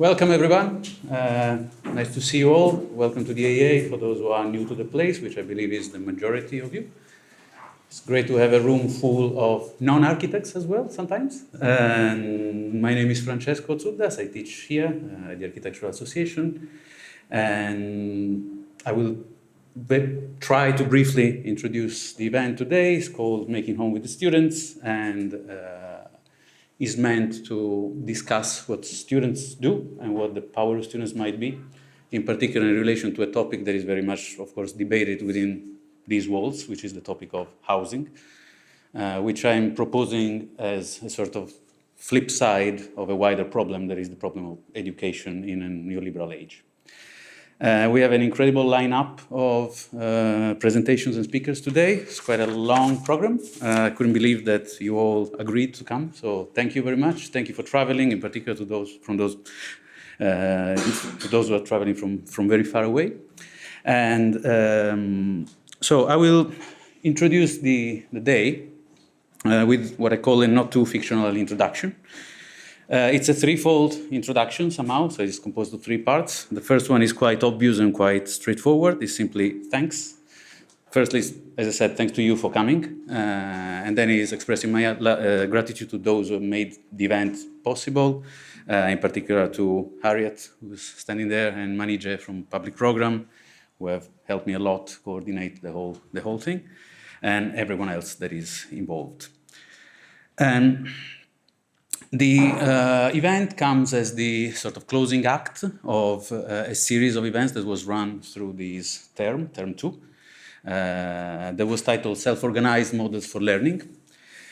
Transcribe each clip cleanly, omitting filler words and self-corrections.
Welcome everyone. Nice to see you all. Welcome to the AA for those who are new to the place, which I believe is the majority of you. It's great to have a room full of non-architects as well sometimes. And my name is Francesco Zuddas. I teach here at the Architectural Association. And I will try to briefly introduce the event today. It's called Making Home with the Students, and is meant to discuss what students do and what the power of students might be, in particular in relation to a topic that is very much, of course, debated within these walls, which is the topic of housing, which I'm proposing as a sort of flip side of a wider problem, that is the problem of education in a neoliberal age. We have an incredible lineup of presentations and speakers today. It's quite a long program. I couldn't believe that you all agreed to come, so thank you very much. Thank you for traveling, in particular to those who are traveling from very far away. And so I will introduce the day with what I call a not too fictional introduction. It's a threefold introduction somehow, so it's composed of three parts. The first one is quite obvious and quite straightforward. It's simply thanks. Firstly, as I said, thanks to you for coming. And then is expressing my gratitude to those who made the event possible, in particular to Harriet, who's standing there, and Manije from Public Program, who have helped me a lot coordinate the whole thing, and everyone else that is involved. The event comes as the sort of closing act of a series of events that was run through this term 2, that was titled Self-Organized Models for Learning.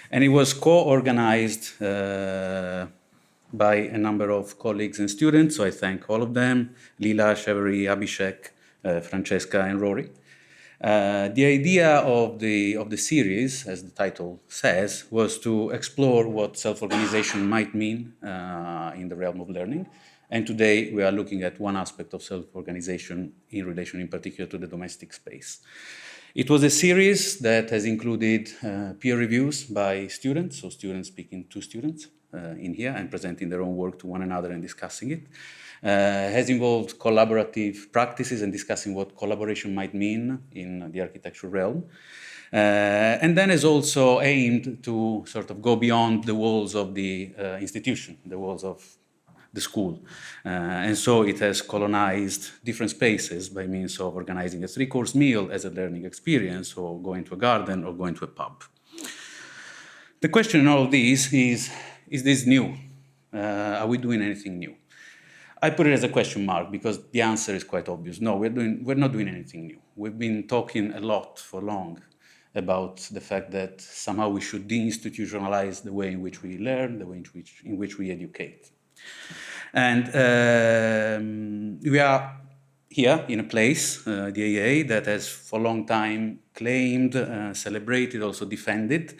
And it was co-organized by a number of colleagues and students, so I thank all of them, Lila, Chevery, Abhishek, Francesca, and Rory. The idea of the series, as the title says, was to explore what self-organization might mean in the realm of learning. And today we are looking at one aspect of self-organization in relation in particular to the domestic space. It was a series that has included peer reviews by students, so students speaking to students in here and presenting their own work to one another and discussing it. Has involved collaborative practices and discussing what collaboration might mean in the architectural realm. And then is also aimed to sort of go beyond the walls of the institution, the walls of the school. And so it has colonized different spaces by means of organizing a 3-course meal as a learning experience, or going to a garden, or going to a pub. The question in all of these is this new? Are we doing anything new? I put it as a question mark because the answer is quite obvious. No, we're not doing anything new. We've been talking a lot for long about the fact that somehow we should deinstitutionalize the way in which we learn, the way in which we educate. And we are here in a place, the AA, that has for a long time claimed, celebrated, also defended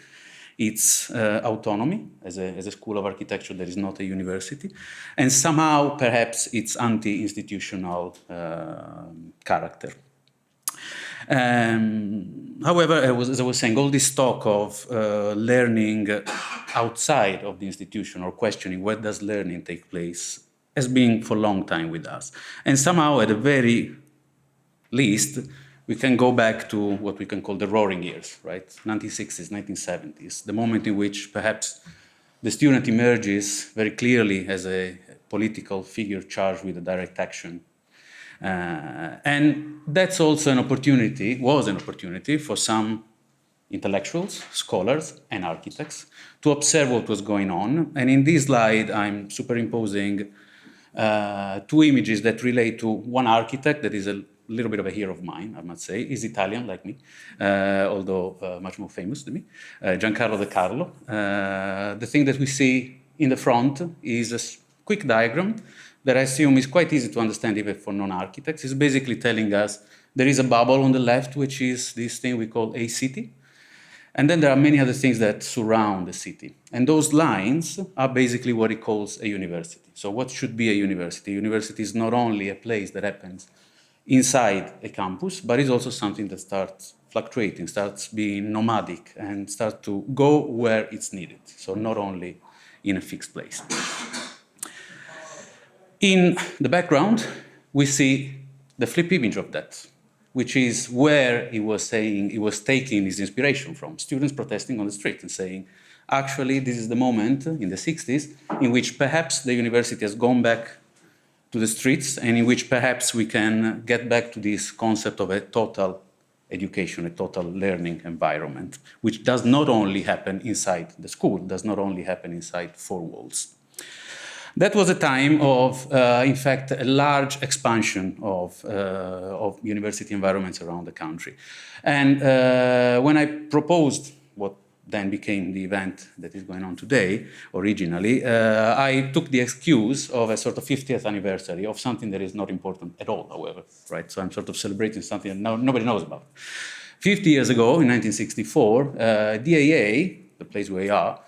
its autonomy as a school of architecture that is not a university, and somehow perhaps its anti-institutional character. However, as I was saying, all this talk of learning outside of the institution, or questioning where does learning take place, has been for a long time with us. And somehow, at the very least, we can go back to what we can call the roaring years, right? 1960s, 1970s, the moment in which perhaps the student emerges very clearly as a political figure charged with a direct action. And that's also was an opportunity for some intellectuals, scholars, and architects to observe what was going on. And in this slide, I'm superimposing 2 images that relate to one architect that is a little bit of a hero of mine, I must say. He's Italian, like me, although much more famous than me, Giancarlo De Carlo. The thing that we see in the front is a quick diagram that I assume is quite easy to understand even for non-architects. It's basically telling us there is a bubble on the left, which is this thing we call a city. And then there are many other things that surround the city. And those lines are basically what he calls a university. So what should be a university? A university is not only a place that happens inside a campus, but is also something that starts fluctuating, starts being nomadic, and starts to go where it's needed. So not only in a fixed place. In the background, we see the flip image of that, which is where he was saying he was taking his inspiration from. Students protesting on the street and saying, actually, this is the moment in the 60s in which perhaps the university has gone back to the streets and in which perhaps we can get back to this concept of a total education, a total learning environment, which does not only happen inside the school, does not only happen inside four walls. That was a time of, in fact, a large expansion of university environments around the country. And when I proposed what then became the event that is going on today, originally, I took the excuse of a sort of 50th anniversary of something that is not important at all, however, right? So I'm sort of celebrating something that nobody knows about. 50 years ago, in 1964, DAA, the place where we are,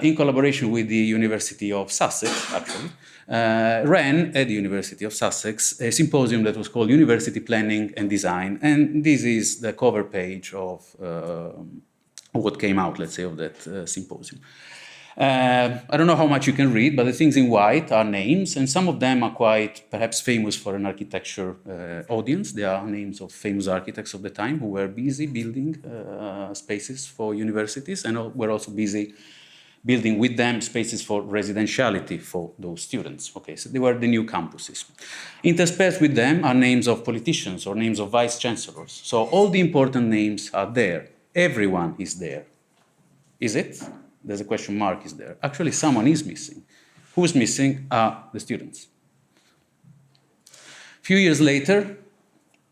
in collaboration with the University of Sussex, actually, ran at the University of Sussex a symposium that was called University Planning and Design. And this is the cover page of what came out, let's say, of that symposium. I don't know how much you can read, but the things in white are names, and some of them are quite perhaps famous for an architecture audience. They are names of famous architects of the time who were busy building spaces for universities and were also busy building with them spaces for residentiality for those students. Okay, so they were the new campuses. Interspersed with them are names of politicians or names of vice chancellors. So all the important names are there. Everyone is there. Is it? There's a question mark, is there? Actually, someone is missing. Who's missing are the students. A few years later,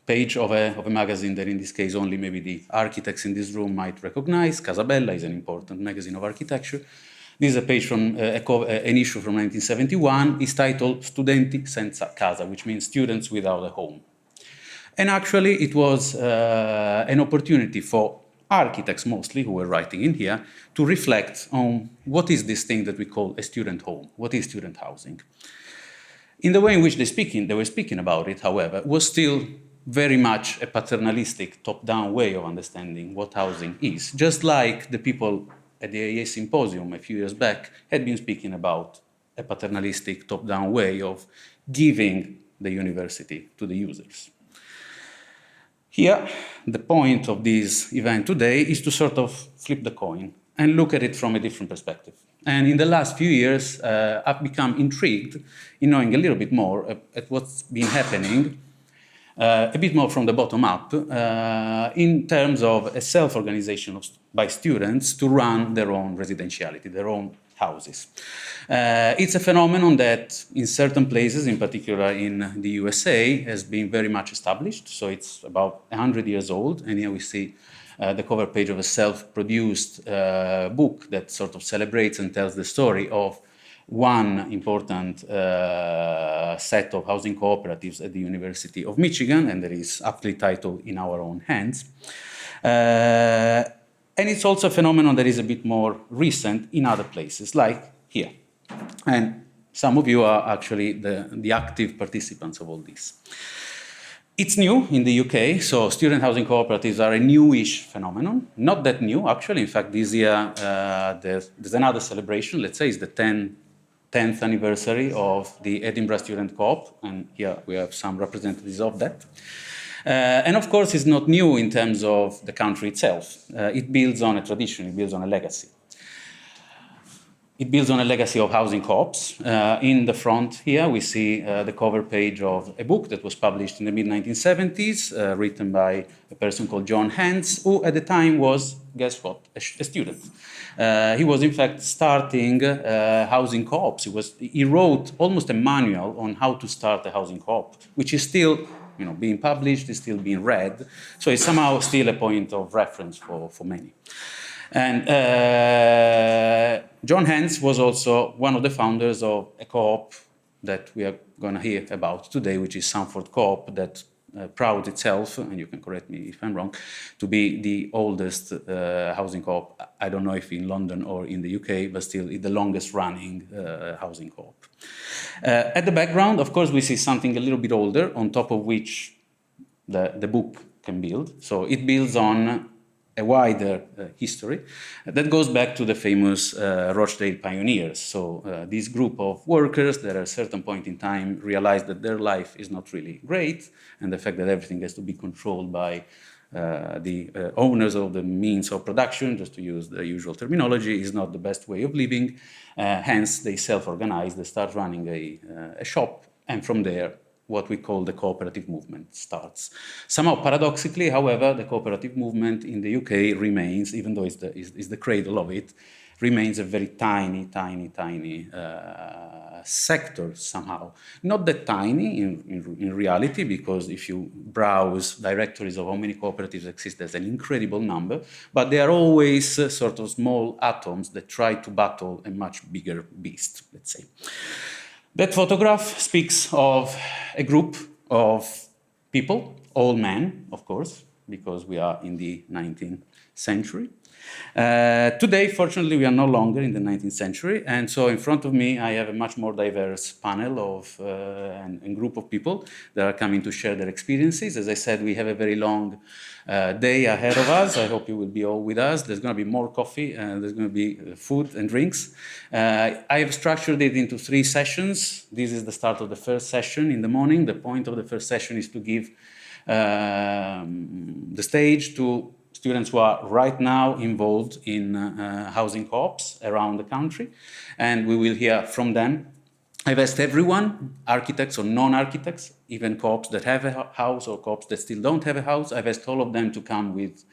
page of a magazine that in this case only maybe the architects in this room might recognize. Casabella is an important magazine of architecture. This is a page from an issue from 1971. It's titled Studenti senza casa, which means students without a home. And actually it was an opportunity for architects mostly who were writing in here to reflect on what is this thing that we call a student home, what is student housing. In the way in which they were speaking about it, however, was still very much a paternalistic top-down way of understanding what housing is, just like the people at the AA Symposium a few years back had been speaking about a paternalistic top-down way of giving the university to the users. Here, the point of this event today is to sort of flip the coin and look at it from a different perspective. And in the last few years, I've become intrigued in knowing a little bit more at what's been happening, a bit more from the bottom up, in terms of a self-organization by students to run their own residentiality, their own houses. It's a phenomenon that in certain places, in particular in the USA, has been very much established. So it's about 100 years old. And here we see the cover page of a self-produced book that sort of celebrates and tells the story of one important set of housing cooperatives at the University of Michigan, and that is aptly titled In Our Own Hands. And it's also a phenomenon that is a bit more recent in other places, like here. And some of you are actually the active participants of all this. It's new in the UK, so student housing cooperatives are a newish phenomenon. Not that new, actually. In fact, this year there's another celebration. Let's say it's the 10th anniversary of the Edinburgh Student Co-op, and here we have some representatives of that. And of course, it's not new in terms of the country itself. It builds on a tradition, it builds on a legacy. It builds on a legacy of housing co-ops. In the front here, we see the cover page of a book that was published in the mid-1970s, written by a person called John Hans, who at the time was, guess what, a student. He was in fact starting housing co-ops. He wrote almost a manual on how to start a housing co-op, which is still being published, is still being read. So it's somehow still a point of reference for many. And John Hans was also one of the founders of a co-op that we are going to hear about today, which is Sanford Co-op, that prouds itself, and you can correct me if I'm wrong, to be the oldest housing co-op. I don't know if in London or in the UK, but still the longest running housing co-op. At the background, of course, we see something a little bit older, on top of which the book can build. So it builds on a wider history that goes back to the famous Rochdale pioneers. So this group of workers that at a certain point in time realized that their life is not really great, and the fact that everything has to be controlled by the owners of the means of production, just to use the usual terminology, is not the best way of living. Hence, they self-organize, they start running a shop, and from there, what we call the cooperative movement starts. Somehow paradoxically, however, the cooperative movement in the UK remains, even though it's the cradle of it, remains a very tiny sector somehow. Not that tiny in reality, because if you browse directories of how many cooperatives exist, there's an incredible number, but they are always sort of small atoms that try to battle a much bigger beast, let's say. That photograph speaks of a group of people, all men, of course, because we are in the 19th century. Today, fortunately, we are no longer in the 19th century, and so in front of me I have a much more diverse panel of and group of people that are coming to share their experiences. As I said, we have a very long day ahead of us. I hope you will be all with us. There's going to be more coffee, and there's going to be food and drinks. I have structured it into 3 sessions. This is the start of the first session in the morning. The point of the first session is to give the stage to students who are right now involved in housing co-ops around the country, and we will hear from them. I've asked everyone, architects or non-architects, even co-ops that have a house or co-ops that still don't have a house, I've asked all of them to come with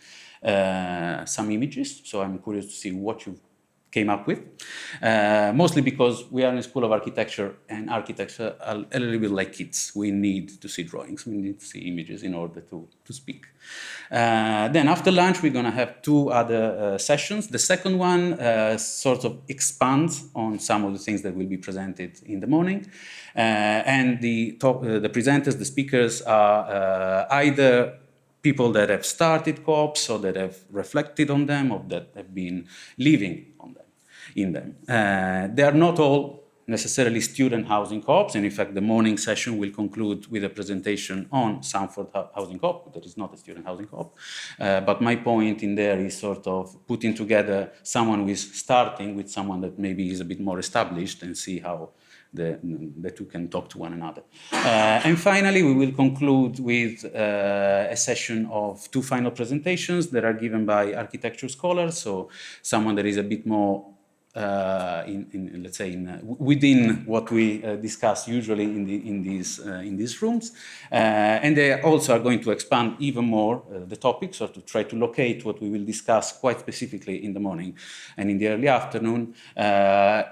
some images, so I'm curious to see what you came up with, mostly because we are in a school of architecture, and architecture are a little bit like kids. We need to see drawings, we need to see images in order to speak. Then after lunch, we're going to have 2 other sessions. The second one sort of expands on some of the things that will be presented in the morning. And the presenters, the speakers are either people that have started co-ops or that have reflected on them or that have been living on them. They are not all necessarily student housing co-ops, and in fact the morning session will conclude with a presentation on Sanford Housing Co-op, that is not a student housing co-op, but my point in there is sort of putting together someone who is starting with someone that maybe is a bit more established and see how the two can talk to one another. And finally, we will conclude with a session of 2 final presentations that are given by architecture scholars, so someone that is a bit more within what we discuss usually in these rooms, and they also are going to expand even more the topics, or to try to locate what we will discuss quite specifically in the morning and in the early afternoon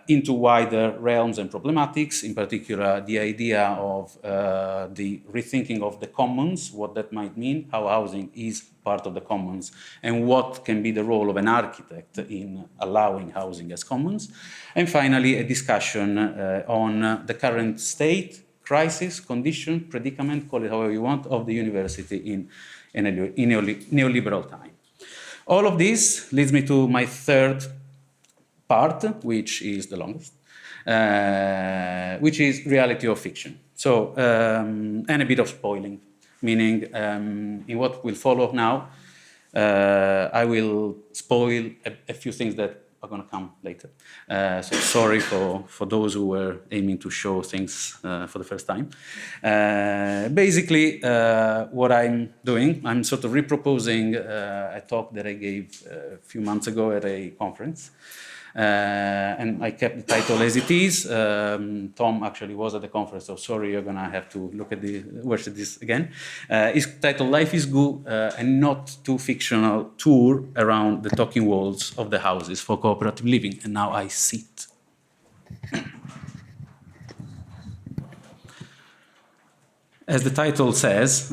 into wider realms and problematics. In particular, the idea of the rethinking of the commons, what that might mean, how housing is part of the commons, and what can be the role of an architect in allowing housing as commons. And finally, a discussion on the current state, crisis, condition, predicament, call it however you want, of the university in a neoliberal time. All of this leads me to my third part, which is the longest, which is reality or fiction. So, and a bit of spoiling. Meaning, in what will follow now, I will spoil a few things that are going to come later. So sorry for those who were aiming to show things for the first time. Basically, what I'm doing, I'm sort of reproposing a talk that I gave a few months ago at a conference. And I kept the title as it is. Tom actually was at the conference, so sorry, you're gonna have to watch this again. It's titled "Life is Good, a not too fictional tour around the talking walls of the houses for cooperative living." And now I sit. As the title says,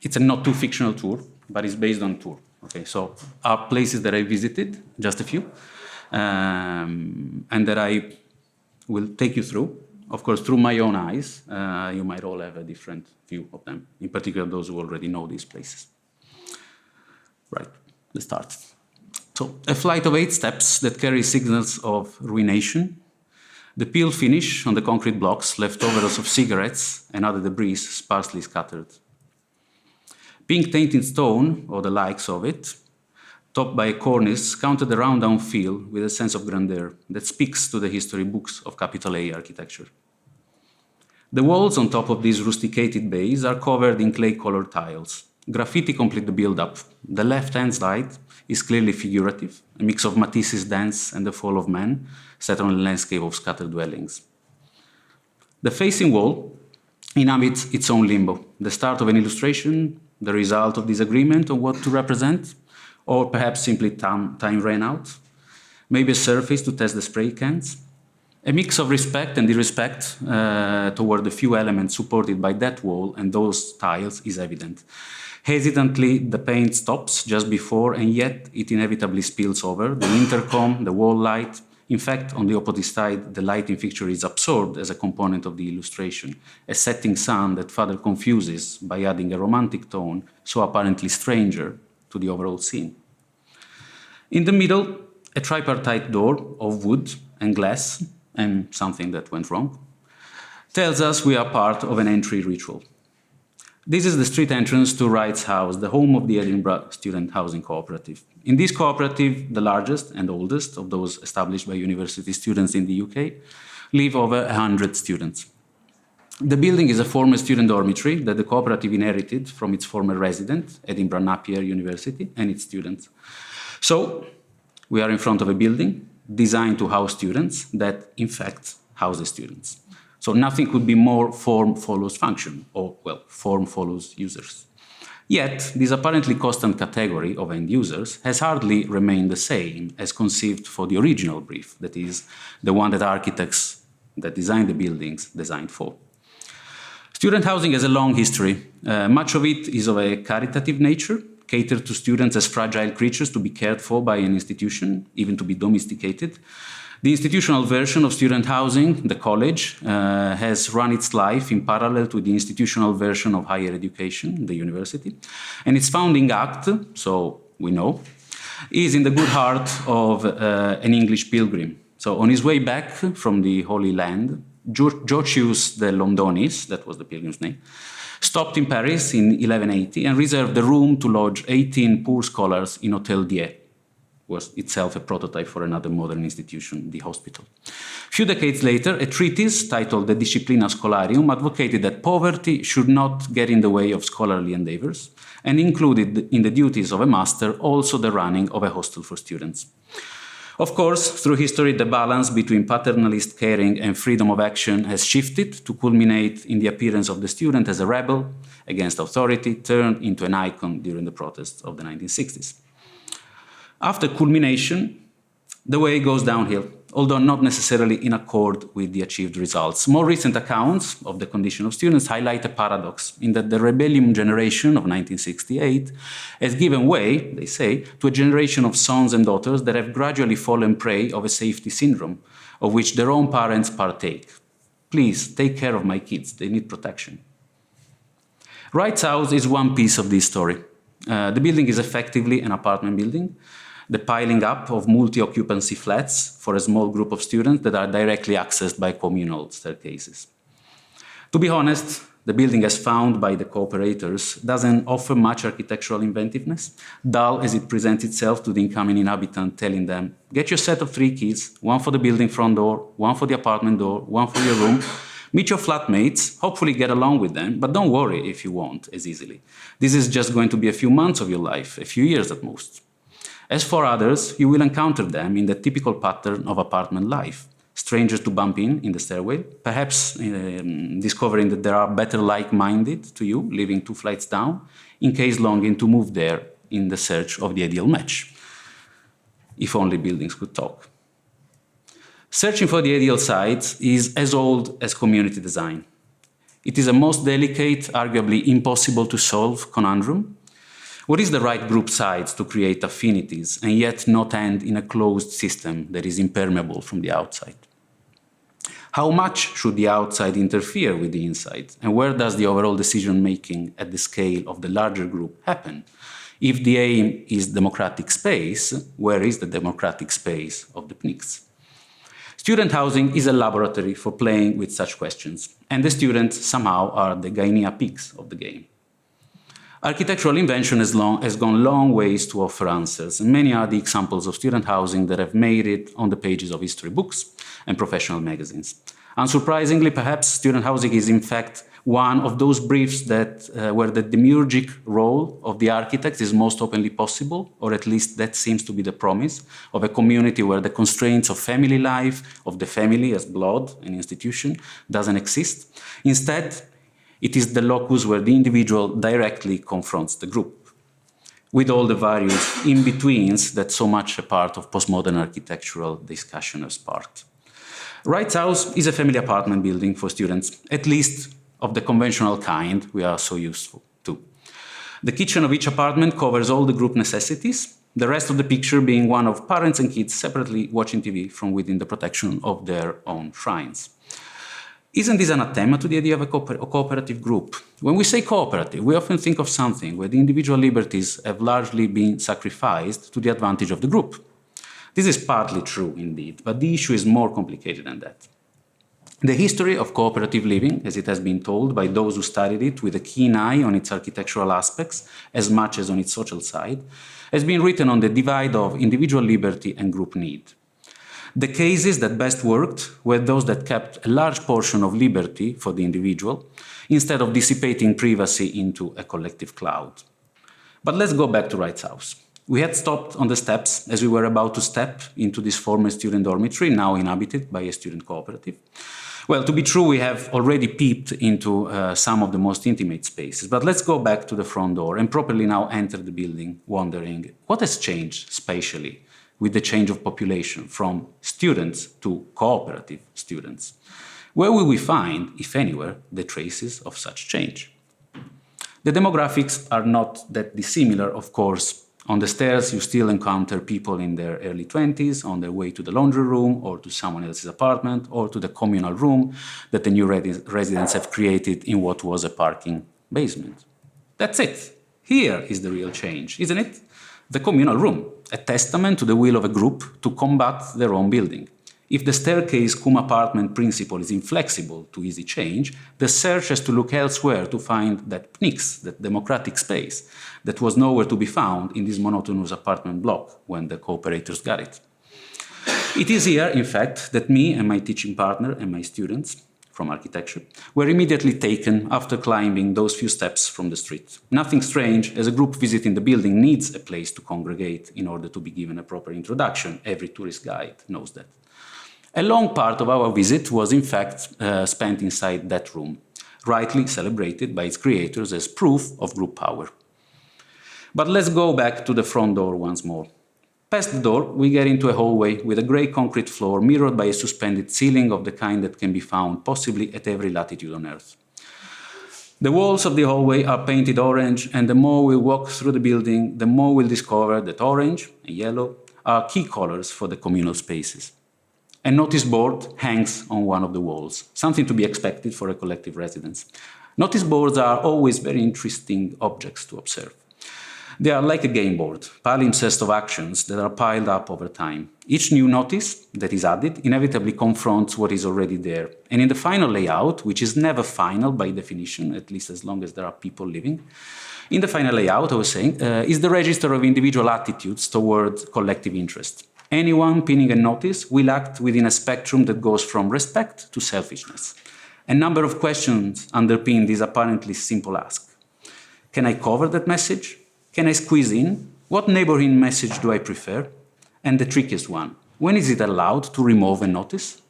it's a not too fictional tour, but it's based on tour. Okay, so are places that I visited, just a few, and that I will take you through, of course, through my own eyes. You might all have a different view of them, in particular those who already know these places. Right, let's start. So, a flight of 8 steps that carry signals of ruination, the peel finish on the concrete blocks, leftovers of cigarettes and other debris sparsely scattered. Pink tainted stone, or the likes of it, topped by a cornice, counted the round-down feel with a sense of grandeur that speaks to the history books of capital A architecture. The walls on top of these rusticated bays are covered in clay-colored tiles. Graffiti complete the build-up. The left-hand slide is clearly figurative, a mix of Matisse's Dance and the Fall of Man, set on a landscape of scattered dwellings. The facing wall inhabits its own limbo, the start of an illustration, the result of disagreement on what to represent, or perhaps simply time ran out, maybe a surface to test the spray cans. A mix of respect and disrespect toward the few elements supported by that wall and those tiles is evident. Hesitantly, the paint stops just before, and yet it inevitably spills over. The intercom, the wall light. In fact, on the opposite side, the lighting fixture is absorbed as a component of the illustration, a setting sun that further confuses by adding a romantic tone so apparently stranger to the overall scene. In the middle, a tripartite door of wood and glass, and something that went wrong, tells us we are part of an entry ritual. This is the street entrance to Wright's House, the home of the Edinburgh Student Housing Cooperative. In this cooperative, the largest and oldest of those established by university students in the UK, live over 100 students. The building is a former student dormitory that the cooperative inherited from its former resident, Edinburgh Napier University, and its students. So, we are in front of a building designed to house students that, in fact, houses students. So nothing could be more form follows function, or, well, form follows users. Yet, this apparently constant category of end users has hardly remained the same as conceived for the original brief, that is, the one that architects that designed the buildings designed for. Student housing has a long history. Much of it is of a caritative nature, catered to students as fragile creatures to be cared for by an institution, even to be domesticated. The institutional version of student housing, the college, has run its life in parallel to the institutional version of higher education, the university. And its founding act, so we know, is in the good heart of an English pilgrim. So on his way back from the Holy Land, Georgius de Londonis, that was the pilgrim's name, stopped in Paris in 1180 and reserved the room to lodge 18 poor scholars in Hôtel Dieu, was itself a prototype for another modern institution, the hospital. A few decades later, a treatise titled De Disciplina Scholarium advocated that poverty should not get in the way of scholarly endeavors and included in the duties of a master also the running of a hostel for students. Of course, through history, the balance between paternalist caring and freedom of action has shifted to culminate in the appearance of the student as a rebel against authority, turned into an icon during the protests of the 1960s. After culmination, the way goes downhill, although not necessarily in accord with the achieved results. More recent accounts of the condition of students highlight a paradox in that the rebellion generation of 1968 has given way, they say, to a generation of sons and daughters that have gradually fallen prey of a safety syndrome, of which their own parents partake. Please, take care of my kids, they need protection. Wright's House is one piece of this story. The building is effectively an apartment building, the piling up of multi-occupancy flats for a small group of students that are directly accessed by communal staircases. To be honest, the building as found by the cooperators doesn't offer much architectural inventiveness, dull as it presents itself to the incoming inhabitant, telling them, get your set of 3 keys, one for the building front door, one for the apartment door, one for your room, meet your flatmates, hopefully get along with them, but don't worry if you won't as easily. This is just going to be a few months of your life, a few years at most. As for others, you will encounter them in the typical pattern of apartment life. Strangers to bump in the stairway, perhaps discovering that there are better like-minded to you, living 2 flights down, in case longing to move there in the search of the ideal match. If only buildings could talk. Searching for the ideal site is as old as community design. It is a most delicate, arguably impossible to solve conundrum. What is the right group size to create affinities and yet not end in a closed system that is impermeable from the outside? How much should the outside interfere with the inside? And where does the overall decision-making at the scale of the larger group happen? If the aim is democratic space, where is the democratic space of the PNICs? Student housing is a laboratory for playing with such questions, and the students somehow are the guinea pigs of the game. Architectural invention has gone long ways to offer answers, and many are the examples of student housing that have made it on the pages of history books and professional magazines. Unsurprisingly, perhaps, student housing is in fact one of those briefs that, where the demiurgic role of the architect is most openly possible, or at least that seems to be the promise of a community where the constraints of family life, of the family as blood and institution, doesn't exist. Instead, it is the locus where the individual directly confronts the group, with all the various in-betweens that so much a part of postmodern architectural discussion has sparked. Wright's House is a family apartment building for students, at least of the conventional kind we are so used to. The kitchen of each apartment covers all the group necessities, the rest of the picture being one of parents and kids separately watching TV from within the protection of their own shrines. Isn't this anathema to the idea of a cooperative group? When we say cooperative, we often think of something where the individual liberties have largely been sacrificed to the advantage of the group. This is partly true indeed, but the issue is more complicated than that. The history of cooperative living, as it has been told by those who studied it with a keen eye on its architectural aspects as much as on its social side, has been written on the divide of individual liberty and group need. The cases that best worked were those that kept a large portion of liberty for the individual instead of dissipating privacy into a collective cloud. But let's go back to Wright's House. We had stopped on the steps as we were about to step into this former student dormitory, now inhabited by a student cooperative. Well, to be true, we have already peeped into some of the most intimate spaces, but let's go back to the front door and properly now enter the building, wondering what has changed spatially with the change of population from students to cooperative students. Where will we find, if anywhere, the traces of such change? The demographics are not that dissimilar, of course. On the stairs, you still encounter people in their early 20s on their way to the laundry room or to someone else's apartment or to the communal room that the new residents have created in what was a parking basement. That's it. Here is the real change, isn't it? The communal room, a testament to the will of a group to combat their own building. If the staircase cum apartment principle is inflexible to easy change, the search has to look elsewhere to find that PNIX, that democratic space, that was nowhere to be found in this monotonous apartment block when the cooperators got it. It is here, in fact, that me and my teaching partner and my students from architecture were immediately taken after climbing those few steps from the street. Nothing strange, as a group visiting the building needs a place to congregate in order to be given a proper introduction. Every tourist guide knows that. A long part of our visit was in fact spent inside that room, rightly celebrated by its creators as proof of group power. But let's go back to the front door once more. Past the door, we get into a hallway with a grey concrete floor mirrored by a suspended ceiling of the kind that can be found possibly at every latitude on Earth. The walls of the hallway are painted orange, and the more we walk through the building, the more we'll discover that orange and yellow are key colors for the communal spaces. A notice board hangs on one of the walls, something to be expected for a collective residence. Notice boards are always very interesting objects to observe. They are like a game board, palimpsest of actions that are piled up over time. Each new notice that is added inevitably confronts what is already there. And in the final layout, which is never final by definition, at least as long as there are people living, in the final layout, I was saying, is the register of individual attitudes toward collective interest. Anyone pinning a notice will act within a spectrum that goes from respect to selfishness. A number of questions underpin this apparently simple ask. Can I cover that message? Can I squeeze in? What neighborhood message do I prefer? And the trickiest one, when is it allowed to remove a notice?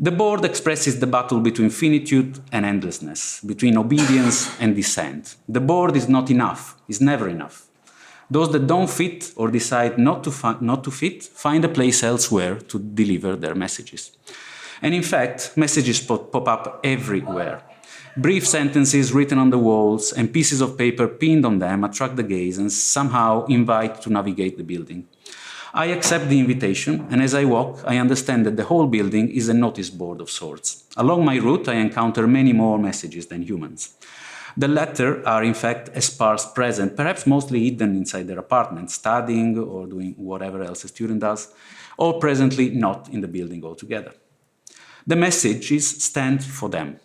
The board expresses the battle between finitude and endlessness, between obedience and dissent. The board is not enough, is never enough. Those that don't fit or decide not to fit find a place elsewhere to deliver their messages. And in fact, messages pop up everywhere. Brief sentences written on the walls and pieces of paper pinned on them attract the gaze and somehow invite to navigate the building. I accept the invitation, and as I walk, I understand that the whole building is a notice board of sorts. Along my route, I encounter many more messages than humans. The latter are in fact a sparse present, perhaps mostly hidden inside their apartment, studying or doing whatever else a student does, or presently not in the building altogether. The messages stand for them.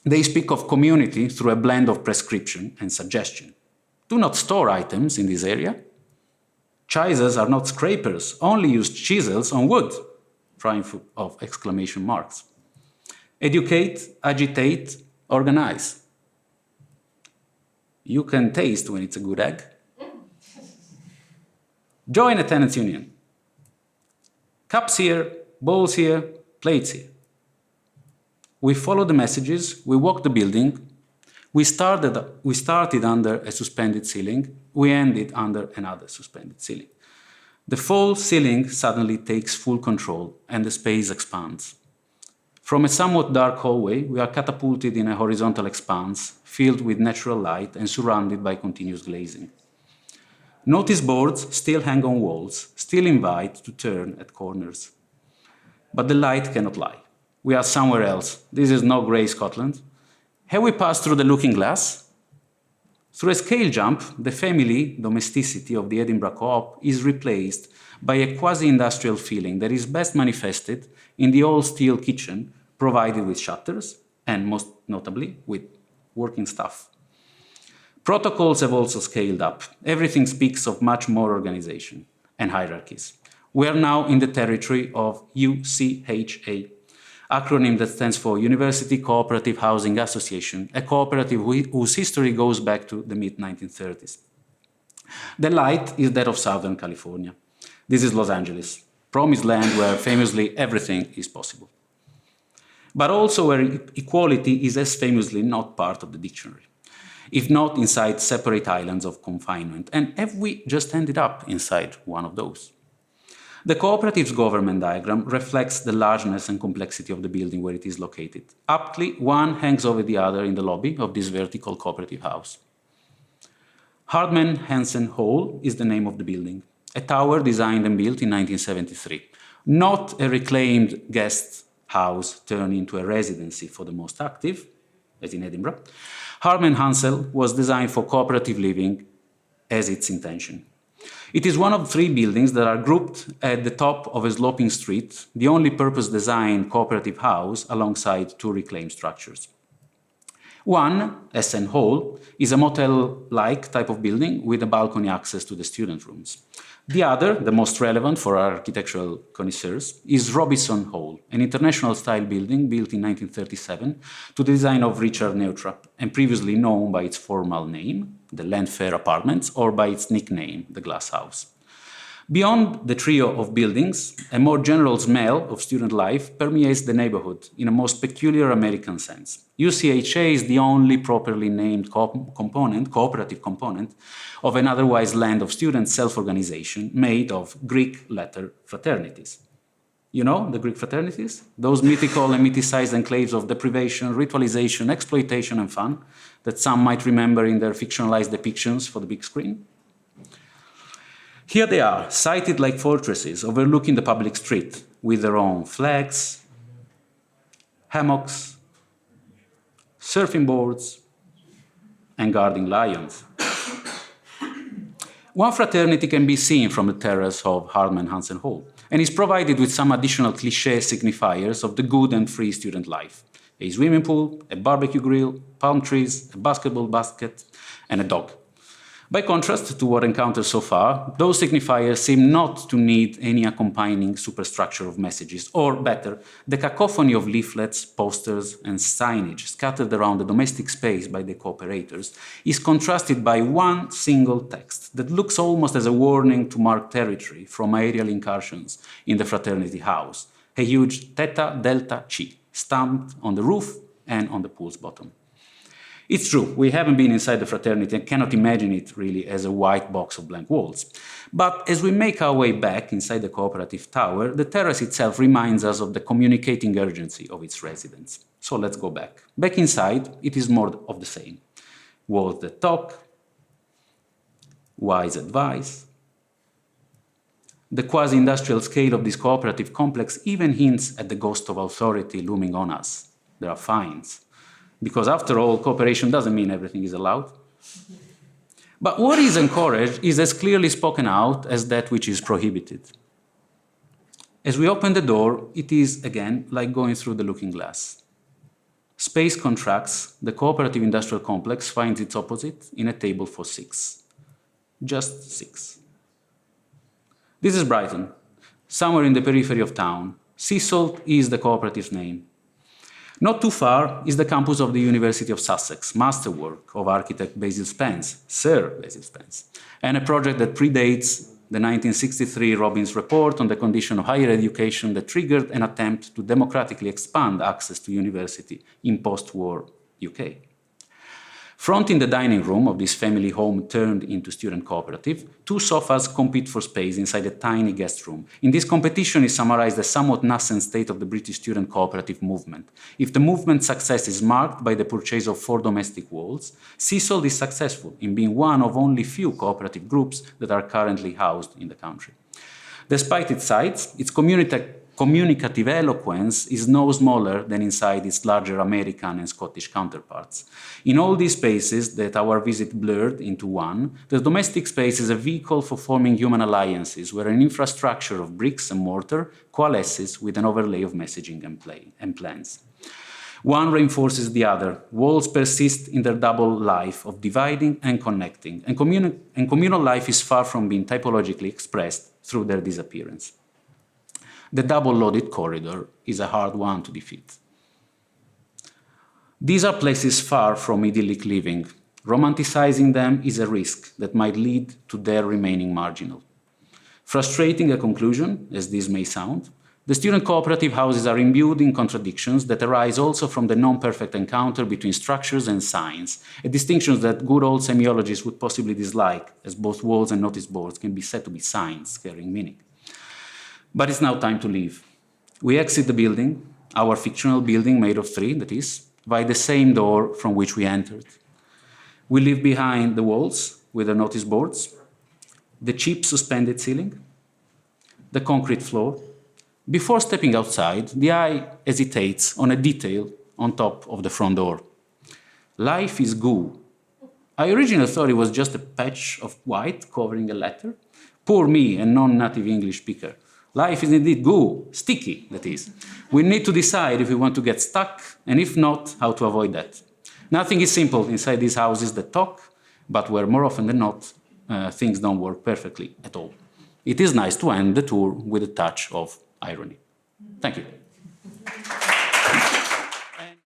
They speak of community through a blend of prescription and suggestion. Do not store items in this area. Chisels are not scrapers, only use chisels on wood. Triumph of exclamation marks. Educate, agitate, organize. You can taste when it's a good egg. Join a tenants union. Cups here, bowls here, plates here. We follow the messages, we walk the building, we started under a suspended ceiling, we ended under another suspended ceiling. The false ceiling suddenly takes full control and the space expands. From a somewhat dark hallway, we are catapulted in a horizontal expanse filled with natural light and surrounded by continuous glazing. Notice boards still hang on walls, still invite to turn at corners. But the light cannot lie. We are somewhere else. This is no grey Scotland. Have we passed through the looking glass? Through a scale jump, the family domesticity of the Edinburgh Co-op is replaced by a quasi-industrial feeling that is best manifested in the all-steel kitchen provided with shutters and, most notably, with working staff. Protocols have also scaled up. Everything speaks of much more organization and hierarchies. We are now in the territory of UCHA, acronym that stands for University Cooperative Housing Association, a cooperative whose history goes back to the mid-1930s. The light is that of Southern California. This is Los Angeles, promised land where famously everything is possible. But also where equality is as famously not part of the dictionary, if not inside separate islands of confinement. And have we just ended up inside one of those? The cooperative's government diagram reflects the largeness and complexity of the building where it is located. Aptly, one hangs over the other in the lobby of this vertical cooperative house. Hardman Hansen Hall is the name of the building, a tower designed and built in 1973, not a reclaimed guest house turned into a residency for the most active, as in Edinburgh. Hardman Hansel was designed for cooperative living as its intention. It is one of three buildings that are grouped at the top of a sloping street, the only purpose-designed cooperative house alongside two reclaimed structures. One, SN Hall, is a motel-like type of building with a balcony access to the student rooms. The other, the most relevant for our architectural connoisseurs, is Robinson Hall, an international-style building built in 1937 to the design of Richard Neutra and previously known by its formal name, the Landfair Apartments, or by its nickname, the Glass House. Beyond the trio of buildings, a more general smell of student life permeates the neighborhood in a most peculiar American sense. UCHA is the only properly named cooperative component of an otherwise land of student self-organization made of Greek letter fraternities. You know, the Greek fraternities? Those mythical and mythicized enclaves of deprivation, ritualization, exploitation, and fun that some might remember in their fictionalized depictions for the big screen. Here they are, sited like fortresses overlooking the public street, with their own flags, hammocks, surfing boards, and guarding lions. One fraternity can be seen from the terrace of Hardman Hansen Hall, and is provided with some additional cliché signifiers of the good and free student life. A swimming pool, a barbecue grill, palm trees, a basketball basket, and a dog. By contrast to what encountered so far, those signifiers seem not to need any accompanying superstructure of messages, or better, the cacophony of leaflets, posters, and signage scattered around the domestic space by the cooperators is contrasted by one single text that looks almost as a warning to mark territory from aerial incursions in the fraternity house, a huge Theta Delta Chi stamped on the roof and on the pool's bottom. It's true, we haven't been inside the fraternity and cannot imagine it really as a white box of blank walls. But as we make our way back inside the cooperative tower, the terrace itself reminds us of the communicating urgency of its residents. So let's go back. Back inside, it is more of the same. Walls that talk, wise advice. The quasi-industrial scale of this cooperative complex even hints at the ghost of authority looming on us. There are fines. Because after all, cooperation doesn't mean everything is allowed. But what is encouraged is as clearly spoken out as that which is prohibited. As we open the door, it is, again, like going through the looking glass. Space contracts, the cooperative industrial complex finds its opposite in a table for 6. Just 6. This is Brighton, somewhere in the periphery of town. Sea salt is the cooperative's name. Not too far is the campus of the University of Sussex, masterwork of architect Basil Spence, Sir Basil Spence, and a project that predates the 1963 Robbins report on the condition of higher education that triggered an attempt to democratically expand access to university in post-war UK. Fronting the dining room of this family home turned into student cooperative, 2 sofas compete for space inside a tiny guest room. In this competition is summarized the somewhat nascent state of the British student cooperative movement. If the movement's success is marked by the purchase of 4 domestic walls, Seasalt is successful in being one of only few cooperative groups that are currently housed in the country. Despite its size, its communicative eloquence is no smaller than inside its larger American and Scottish counterparts. In all these spaces that our visit blurred into one, the domestic space is a vehicle for forming human alliances where an infrastructure of bricks and mortar coalesces with an overlay of messaging and plans. One reinforces the other. Walls persist in their double life of dividing and connecting, and communal life is far from being typologically expressed through their disappearance. The double-loaded corridor is a hard one to defeat. These are places far from idyllic living. Romanticizing them is a risk that might lead to their remaining marginal. Frustrating a conclusion, as this may sound, the student cooperative houses are imbued in contradictions that arise also from the non-perfect encounter between structures and signs, a distinction that good old semiologists would possibly dislike, as both walls and notice boards can be said to be signs carrying meaning. But it's now time to leave. We exit the building, our fictional building made of 3, that is, by the same door from which we entered. We leave behind the walls with their notice boards, the cheap suspended ceiling, the concrete floor. Before stepping outside, the eye hesitates on a detail on top of the front door. Life is goo. I originally thought it was just a patch of white covering a letter. Poor me, a non-native English speaker. Life is indeed goo, sticky, that is. We need to decide if we want to get stuck, and if not, how to avoid that. Nothing is simple inside these houses that talk, but where more often than not, things don't work perfectly at all. It is nice to end the tour with a touch of irony. Thank you.